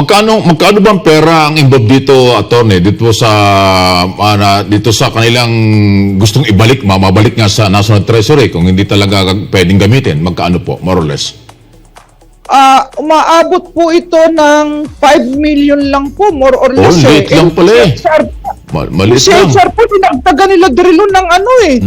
magkano bang pera ang involved dito, attorney, dito sa kanilang gustong ibalik, mabalik nga sa National Treasury kung hindi talaga pwedeng gamitin? Magkano po, more or less? Umaabot po ito ng 5 million lang po, more or less. Liit lang pala eh. Maliit lang. CHR po, dinagdagan nila Drilon ng ano eh.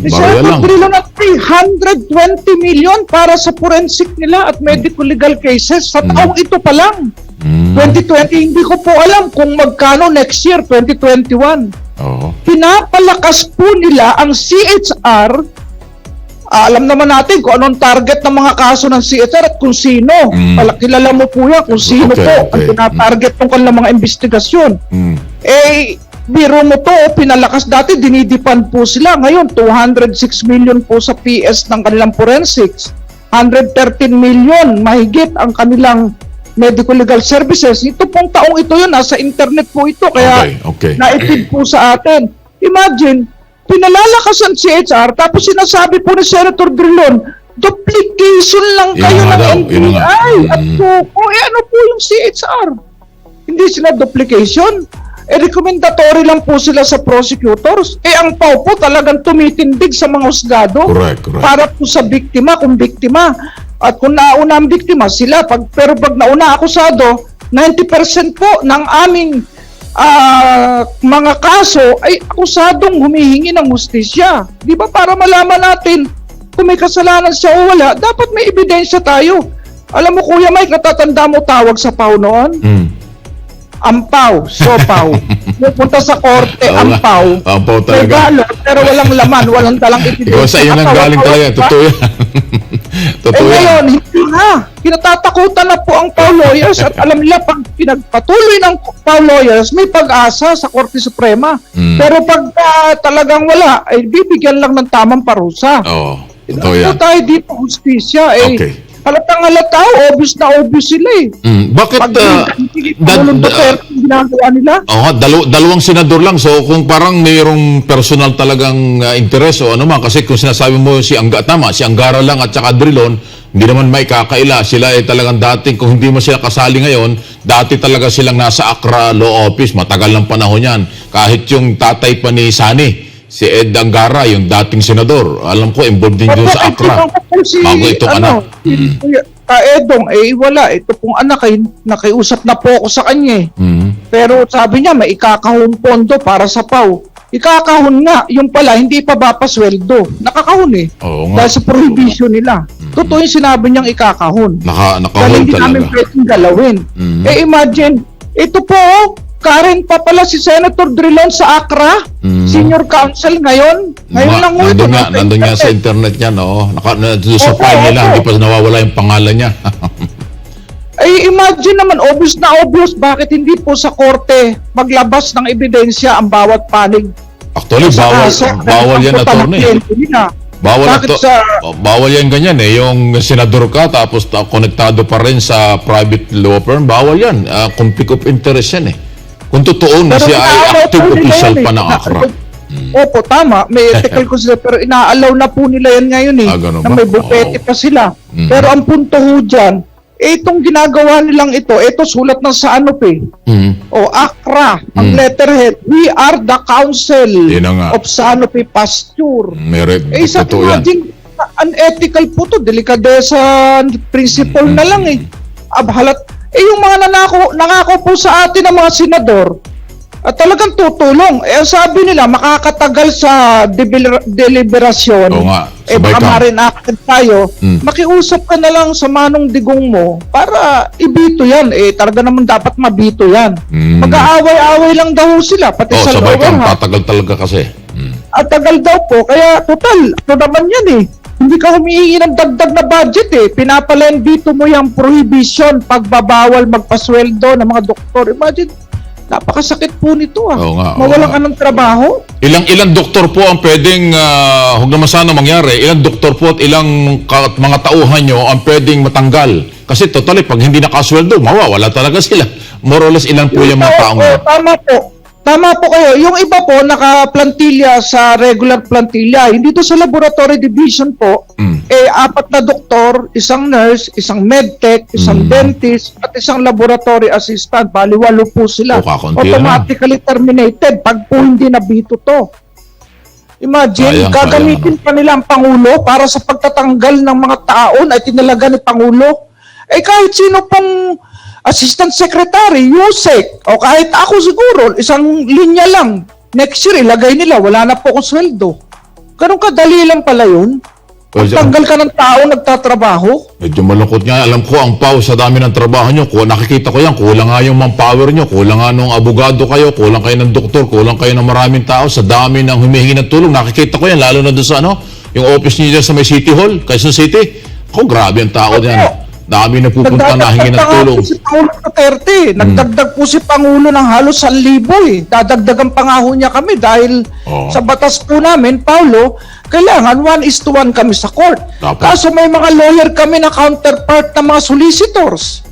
Barya lang. Drilon ng 320 million para sa forensic nila at medical legal cases sa taong ito pa lang. 2020, hindi ko po alam kung magkano next year, 2021. Pinapalakas po nila ang CHR. Alam naman natin kung anong target ng mga kaso ng CHR at kung sino. Kilala mo po yan kung sino po ang pinatarget ng kanilang mga investigasyon. Biro mo to, pinalakas dati, dinidipan po sila. Ngayon, 206 million po sa PS ng kanilang forensics. 113 million mahigit ang kanilang medical legal services. Ito pong taong ito yun, nasa internet po ito. Kaya naitid po sa atin. Imagine, pinalalakas ang CHR, tapos sinasabi po ni Senator Drilon, duplication lang kayo ng NBI at suko. Ano po yung CHR? Hindi sila duplication. Recommendatory lang po sila sa prosecutors. Ang PAW po talagang tumitindig sa mga husgado. Correct. Para po sa biktima, kung biktima. At kung nauna ang biktima, sila. Pero pag nauna akusado, 90% po ng aming mga kaso ay akusadong humihingi ng hustisya. Di ba para malaman natin kung may kasalanan siya o wala, dapat may ebidensya tayo. Alam mo Kuya Mike, natatanda mo tawag sa PAW noon? Ampaw, sopaw. Pupunta sa korte, ampaw. Ampaw talaga. Regalo, pero walang laman, walang dalang ebidensya. Ikaw sa iyo nang galing talaga, totoo yan. Totoo yan. Ngayon, hindi na. Kinatatakutan na po ang PAW lawyers at alam nila pag pinagpatuloy ng PAW lawyers, may pag-asa sa Korte Suprema. Pero pag talagang wala, ay bibigyan lang ng tamang parusa. Totoo yan. Tayo dito, justisya. Halatang halata, obvious na obvious sila eh. Bakit ginagawa nila? Dalawang senador lang, so kung parang mayroong personal talagang interest o ano man, kasi kung sinasabi mo si Angara lang at saka Drilon, hindi naman may kakaila. Sila ay talagang dating, kung hindi mo sila kasali ngayon, dati talaga silang nasa Accra Law Office, matagal ng panahon yan. Kahit yung tatay pa ni Sani, si Ed Angara, yung dating senador, alam ko, involved din doon sa Accra. Bago itong anak. Edong, wala. Ito pong anak, nakiusap na po ako sa kanya. Pero sabi niya, may ikakahon pondo para sa PAW. Ikakahon nga, yung pala, hindi pa ba pasweldo. Nakakahon dahil sa prohibition nila. Totoo yung sinabi niyang ikakahon. Nakahon dahil hindi talaga. namin pwedeng galawin. Imagine, ito po, Karen pa pala si Senator Drilon sa Accra, senior counsel ngayon. Ngayon lang mo ito. Nandun nga sa internet niya, no? Sa file nila, hindi pa nawawala yung pangalan niya. Imagine naman, obvious na obvious, bakit hindi po sa korte maglabas ng ebidensya ang bawat panig? Actually, bawal yan, attorney. Bawal yan ganyan yung senador ka tapos konektado pa rin sa private law firm, bawal yan. Conflict of interest yan Kung totoo na siya ay active official pa ng Accra. Opo, tama. May ethical consider, pero ina-allow na po nila yan ngayon na may bupete pa sila. Pero ang punto ho dyan, itong ginagawa nilang ito sulat ng sa Accra, ang letterhead, we are the council of Sanope Pasture. Sa imagine, unethical po to, delikadesa principle na lang yung mga nangako po sa atin ng mga senador at talagang tutulong. Sabi nila, makakatagal sa deliberasyon. Baka marinakad tayo. Makiusap ka na lang sa manong digong mo para ibito yan. Talaga naman dapat mabito yan. Mag-aaway-aaway lang daw sila. Pati sa sabay lower kang tatagal talaga kasi. At tagal daw po. Kaya total, ito naman yan Hindi ka humihingi ng dagdag na budget Pinapalendito mo yung prohibition, pagbabawal magpasweldo ng mga doktor. Imagine, napakasakit po nito Mawalan ka ng trabaho. Ilang doktor po ang pwedeng, huwag naman sana mangyari, ilang doktor po at ilang mga tauhan nyo ang pwedeng matanggal. Kasi totally, pag hindi nakasweldo, mawawala talaga sila. More or less, ilan po yung mga taong Tama po. Tama po kayo. Yung iba po, naka-plantilla sa regular plantilla. Hindi to sa laboratory division po. Apat na doktor, isang nurse, isang medtech, isang dentist, at isang laboratory assistant. Bali, 8 po sila. O, kakunti Automatically terminated pag po hindi nabito to. Imagine, Sayang, gagamitin pa nila ang Pangulo para sa pagtatanggal ng mga taon ay tinalaga ni Pangulo. Kahit sino pong Assistant Secretary, Yusek, o kahit ako siguro, isang linya lang. Next year, ilagay nila, wala na po akong sweldo. Ganun kadali lang pala yun. Tanggal ka ng tao, nagtatrabaho. Medyo malungkot nga. Alam ko, ang PAW sa dami ng trabaho nyo, nakikita ko yan, kulang nga yung manpower nyo, kulang nga nung abogado kayo, kulang kayo ng doktor, kulang kayo ng maraming tao, sa dami ng humihingi ng tulong. Nakikita ko yan, lalo na doon sa yung office niyo dyan sa may City Hall, Quezon City. Grabe ang tao dyan. Dami na pupunta na hingi ng tulong. Si Pangulo Duterte. Nagdagdag po si Pangulo ng halos 1,000 Dadagdagan pa nga ho niya kami dahil sa batas po namin, Paulo, kailangan 1:1 kami sa court. Dapat. Kaso may mga lawyer kami na counterpart ng mga solicitors.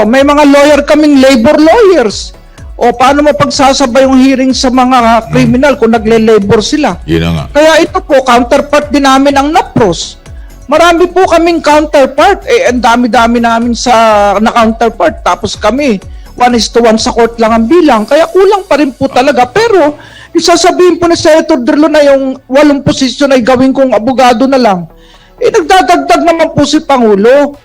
May mga lawyer kaming labor lawyers. Paano mo pagsasabay yung hearing sa mga criminal kung nagle-labor sila? Yun na nga. Kaya ito po, counterpart din namin ang NAPROS. Marami po kaming counterpart. Ang dami-dami namin na counterpart. Tapos kami, 1:1 sa court lang ang bilang. Kaya kulang pa rin po talaga. Pero, isasabihin po ni Senator Drilon na yung 8 posisyon ay gawin kong abogado na lang. Nagdadagdag naman po si Pangulo.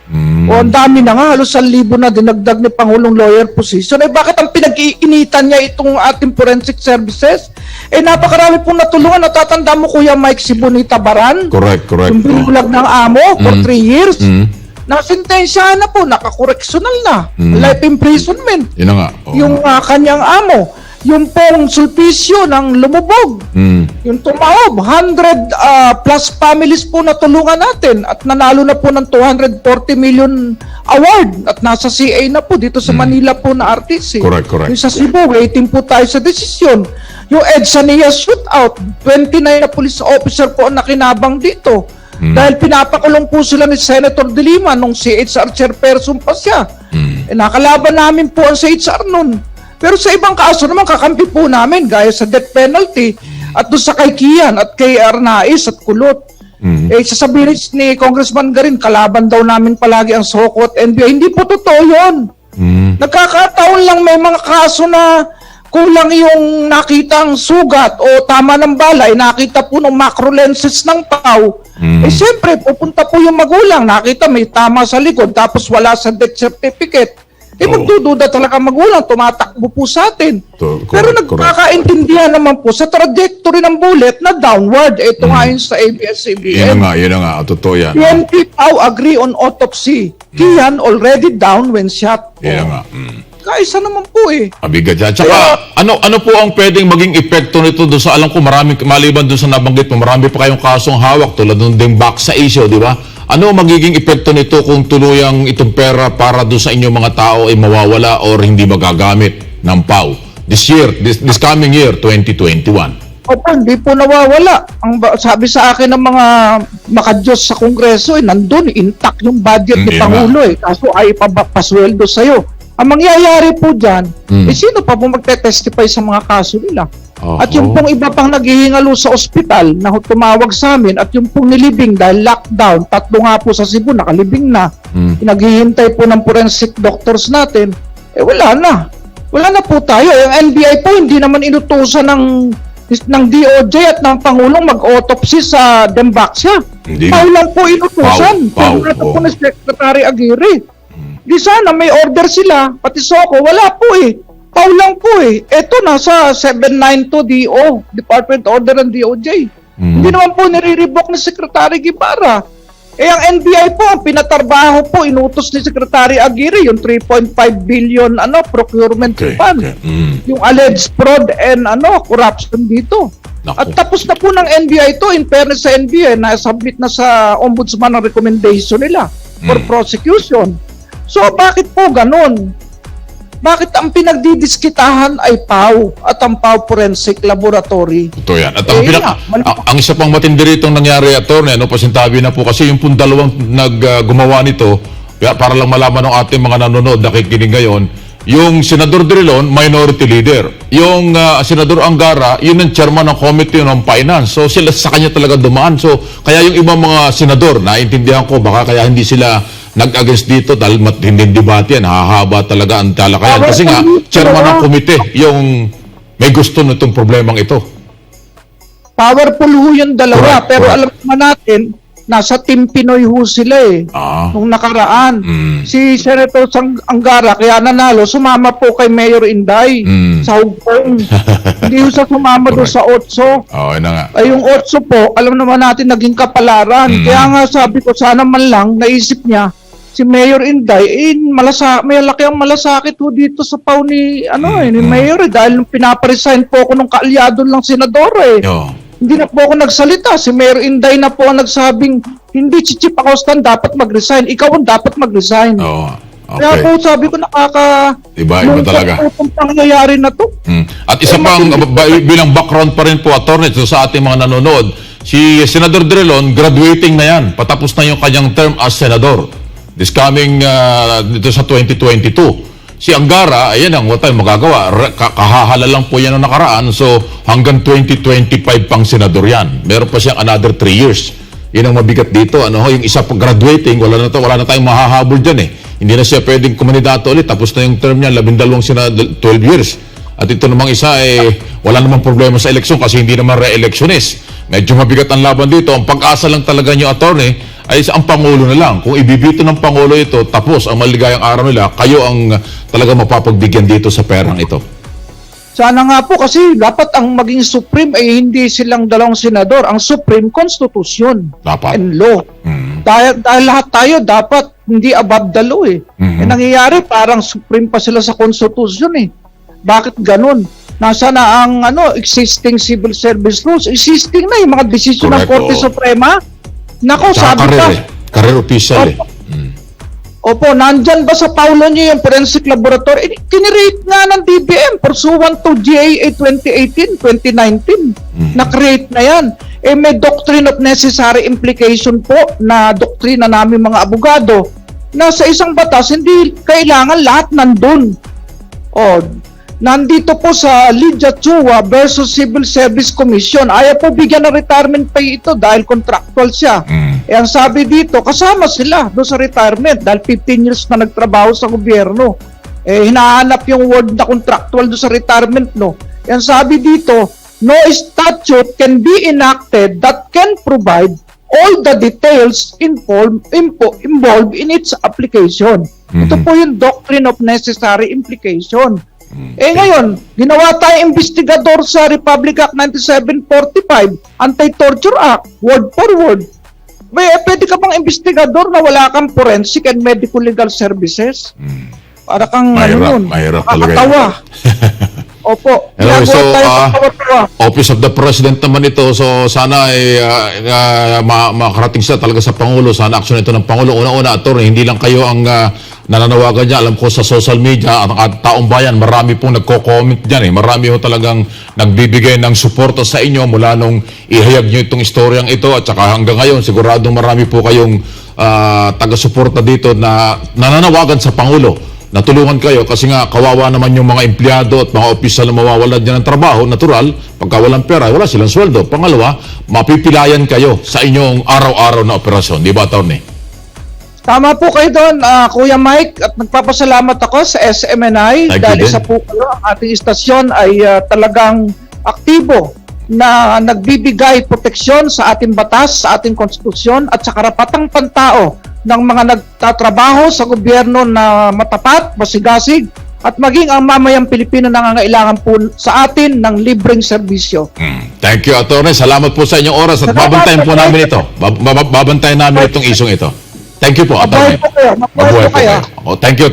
Ang dami na nga, halos 1,000 na dinagdag ni Pangulong lawyer position. Bakit ang pinag-iinitan niya itong ating forensic services? Napakarami pong natulungan. Natatanda mo, Kuya Mike Sibonita Baran? Correct. Yung binulag ng amo for 3 years. Nasintensyahan na po, nakakoreksyonal na. Life imprisonment. Yun na nga. Yung kanyang amo. Yung pong sulpisyo ng lumubog. Yung tumaob, 100 plus families po natulungan natin at nanalo na po ng 240 million award at nasa CA na po dito sa Manila po na RTC. Correct. Yung sa Cebu, waiting po tayo sa desisyon. Yung EDSA niya shootout, 29 na police officer po ang nakinabang dito. Dahil pinapakulong po sila ni Senator De Lima nung CHR chairperson pa siya. Nakalaban namin po ang CHR nun. Pero sa ibang kaso naman, kakampi po namin, gaya sa death penalty, at doon sa kay Kian, at kay Arnaiz, at Kulot. Sasabihin ni Congressman Garin, kalaban daw namin palagi ang SOCO at NBI. Hindi po totoo yun. Nagkakataon lang may mga kaso na kulang yung nakitang sugat o tama ng balay, nakita po ng macro lenses ng PAW. Siyempre, pupunta po yung magulang, nakita may tama sa likod, tapos wala sa death certificate. Magdududa talaga magulang, tumatakbo po sa atin. Pero nagkakaintindihan naman po sa trajectory ng bullet na downward. Ito nga yun sa ABS-CBN. Yun na nga. Totoo yan. PNP PAW agree on autopsy. Kian already down when shot. Yun na nga. Kaisa naman po Abigat yan. Tsaka, ano po ang pwedeng maging epekto nito doon sa, alam ko, maliban doon sa nabanggit mo, marami pa kayong kasong hawak tulad ng Dimbac sa issue, di ba? Ano magiging epekto nito kung tuluyang itong pera para doon sa inyong mga tao ay mawawala or hindi magagamit ng PAW this coming year, 2021? Opo, hindi po nawawala. Sabi sa akin ng mga makadiyos sa Kongreso, nandun, intact yung budget ni Pangulo. Kaso ay pasweldo sa'yo. Ang mangyayari po dyan, sino pa po magte-testify sa mga kaso nila? At yung pong iba pang naghihingalo sa ospital na tumawag sa amin at yung pong nilibing dahil lockdown, 3 nga po sa Cebu, nakalibing na. Naghihintay po ng forensic doctors natin. Wala na. Wala na po tayo. Yung NBI po, hindi naman inutusan ng DOJ at ng Pangulong mag-autopsy sa Dembaxia. PAW lang po inutusan. Pagkata po ni Secretary Aguirre. Di sana may order sila, pati SOCO, wala po PAW lang po Ito nasa 792 DO, Department Order ng DOJ. Hindi naman po nire-revoke ni Secretary Guevara. Ang NBI po, ang pinatarbaho po, inutos ni Secretary Aguirre, yung 3.5 billion procurement fund. Yung alleged fraud and corruption dito. At tapos na po ng NBI to, in fairness sa NBI, na-submit na sa Ombudsman ang recommendation nila for prosecution. So, bakit po ganun? Bakit ang pinagdidiskitahan ay PAW at ang PAW Forensic Laboratory? Ito yan. At ang isa pang matindi rito nangyari, Atty., pasintabi na po kasi yung pong dalawang gumawa nito, para lang malaman ng ating mga nanonood, nakikinig ngayon, Yung Senador Drilon, minority leader. Yung Senador Angara, yun ang chairman ng Committee on Finance. So sila sa kanya talaga dumaan. So kaya yung ibang mga senador, naintindihan ko, baka kaya hindi sila nag-against dito dahil matinding debate yan. Hahaba talaga ang talakayan. Kasi nga, chairman ng komite, yung may gusto nitong problemang ito. Powerful ho yung dalawa. Correct, pero correct. alam naman natin, nasa Team Pinoy ho sila eh. Nung nakaraan. Si Senator Angara, kaya nanalo, sumama po kay Mayor Inday sa Hugpong. Hindi ho siya sumama doon sa Otso. Oo, na nga. Ay yung Otso po, alam naman natin naging kapalaran. Kaya nga sabi ko, sana man lang, naisip niya, si Mayor Inday, may laki ang malasakit ho dito sa pau ni, ni Mayor dahil pinaparesign po ako nung kaalyado lang senador eh. Oo. Hindi na po ako nagsalita. Si Mayor Inday na po ang nagsabing, hindi si Chief Acostan dapat mag-resign. Ikaw ang dapat mag-resign. Oo. Kaya Okay. po sabi ko Iba talaga. Itong pangyayari na to. At isa pang bilang background pa rin po, attorney, so sa ating mga nanonood, si Senador Drilon, graduating na yan. Patapos na yung kanyang term as senador. This coming dito sa 2022. Si Angara, ayan ang wala tayong magagawa. Kahahala lang po yan ang nakaraan. So hanggang 2025 pang senador yan. Meron pa siyang another 3 years. Yan ang mabigat dito. Yung isa pag graduating, wala na tayong mahahabol dyan eh. Hindi na siya pwedeng kumandidato ulit. Tapos na yung term niya, 12 years. At ito namang isa, wala namang problema sa eleksyon kasi hindi naman re-electionist. Medyo mabigat ang laban dito. Ang pag-asa lang talaga niyo, attorney, ay ang Pangulo na lang. Kung ibibito ng Pangulo ito, tapos ang maligayang araw nila, kayo ang talaga mapapagbigyan dito sa perang ito. Sana nga po kasi dapat ang maging Supreme ay hindi silang dalawang senador. Ang Supreme, Constitution Dapat. and law. Dahil lahat tayo dapat hindi above the law eh. Nangyayari parang Supreme pa sila sa Constitution eh. Bakit ganun? Nasa na ang existing civil service rules? Existing na yung mga desisyon ng Correct, Korte oo. Suprema. Nako, sabi Career, ka. career official eh. Opo, nandyan ba sa paulo niyo yung forensic laboratory? Tinirate nga ng DBM pursuant to GAA 2018-2019. Na-create na yan. May doctrine of necessary implication po na doktrina namin mga abogado na sa isang batas, hindi kailangan lahat nandun. Nandito po sa Lydia Chua versus Civil Service Commission, ayaw po bigyan ng retirement pay ito dahil contractual siya. Ang sabi dito, kasama sila doon sa retirement dahil 15 years na nagtrabaho sa gobyerno. Hinahanap yung word na contractual doon sa retirement, no? Ang sabi dito, no statute can be enacted that can provide all the details involved in its application. Ito po yung doctrine of necessary implication. Ngayon, ginawa tayong investigador sa Republic Act 9745, Anti-Torture Act, word for word. Pwede ka bang investigador na wala kang forensic and medical legal services? Para kang mahirap talaga nakakatawa. Opo. Anyway, so, Tawa-tawa. Office of the President naman ito, so sana ay makarating siya talaga sa Pangulo. Sana aksyon ito ng Pangulo. Una-una, attorney, hindi lang kayo ang nananawagan niya. Alam ko sa social media at taong bayan, marami pong nagko-comment dyan. Marami po talagang nagbibigay ng suporta sa inyo mula nung ihayag nyo itong istoryang ito at saka hanggang ngayon, siguradong marami po kayong taga-suporta dito na nananawagan sa Pangulo. Natulungan kayo kasi nga kawawa naman yung mga empleyado at mga opisyal na mawawalan dyan ng trabaho. Natural, pagka walang pera, wala silang sweldo. Pangalawa, mapipilayan kayo sa inyong araw-araw na operasyon. Di ba, attorney? Tama po kayo doon, Kuya Mike, at nagpapasalamat ako sa SMNI dahil isa po kayo, ang ating istasyon ay talagang aktibo na nagbibigay proteksyon sa ating batas, sa ating konstitusyon at sa karapatang pantao ng mga nagtatrabaho sa gobyerno na matapat, masigasig, at maging ang mamayang Pilipino nangangailangan po sa atin ng libreng serbisyo. Thank you, attorney. Salamat po sa inyong oras at babantayan po namin ito. Babantayan namin itong isong ito. Thank you po, attorney. Mabuhay po kayo. Thank you.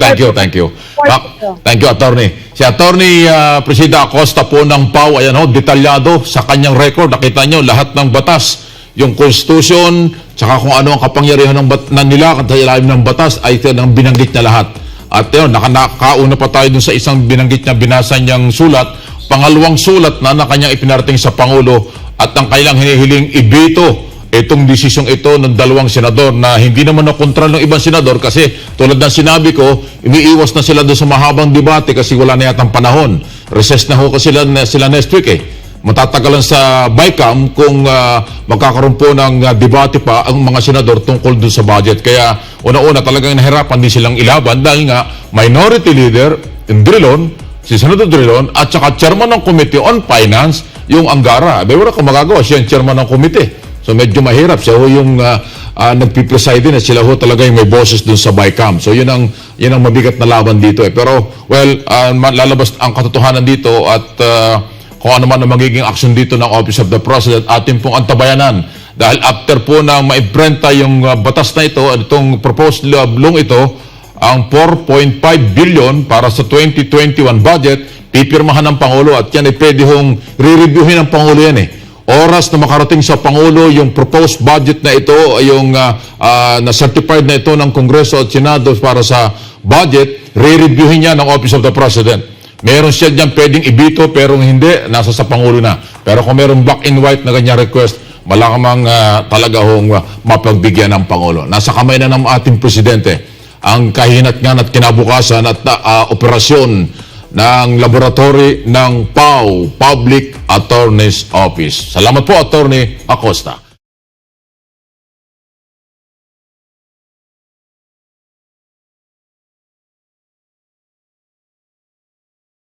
Thank you, attorney. Si attorney Presida Acosta po ng PAW, ayan detalyado sa kanyang record. Nakita nyo lahat ng batas, yung Constitution, tsaka kung ano ang kapangyarihan ng nila sa ilalim ng batas ay binanggit niya lahat. At yun, nakakauna pa tayo dun sa isang binanggit niya, binasa niyang sulat, pangalawang sulat na kanyang ipinarating sa Pangulo at ang kailang hinihiling ibito itong desisyong ito ng dalawang senador na hindi naman nakontra ng ibang senador kasi tulad ng sinabi ko, umiiwas na sila doon sa mahabang debate kasi wala na yatang panahon. Recess na ho kasi sila next week eh. Matatagalan sa BICAM kung magkakaroon po ng debate pa ang mga senador tungkol doon sa budget. Kaya una-una talagang nahirapan din silang ilaban dahil nga minority leader Drilon, si Senador Drilon at saka chairman ng Committee on Finance, yung Angara. Wala kang magagawa, siya yung chairman ng committee. So medyo mahirap. Siya ho yung nagpipreside din at sila ho talaga yung may boses dun sa BICAM. So yun ang mabigat na laban dito eh. Pero well, lalabas ang katotohanan dito at kung ano man ang magiging action dito ng Office of the President, atin pong antabayanan. Dahil after po na maiprenta yung batas na ito, itong proposed law ito, ang 4.5 billion para sa 2021 budget, pipirmahan ng Pangulo at yan ay pwede hong re-reviewin ng Pangulo yan eh. Oras na makarating sa Pangulo yung proposed budget na ito, yung na-certified na ito ng Kongreso at Senado para sa budget, re-reviewin niya ng Office of the President. Meron siya dyan pwedeng ibito pero hindi, nasa sa Pangulo na. Pero kung meron black and white na ganyan request, malakamang talaga hong mapagbigyan ng Pangulo. Nasa kamay na ng ating Presidente ang kahinatnan at kinabukasan at operasyon ng laboratory ng PAO, Public Attorney's Office. Salamat po, Attorney Acosta.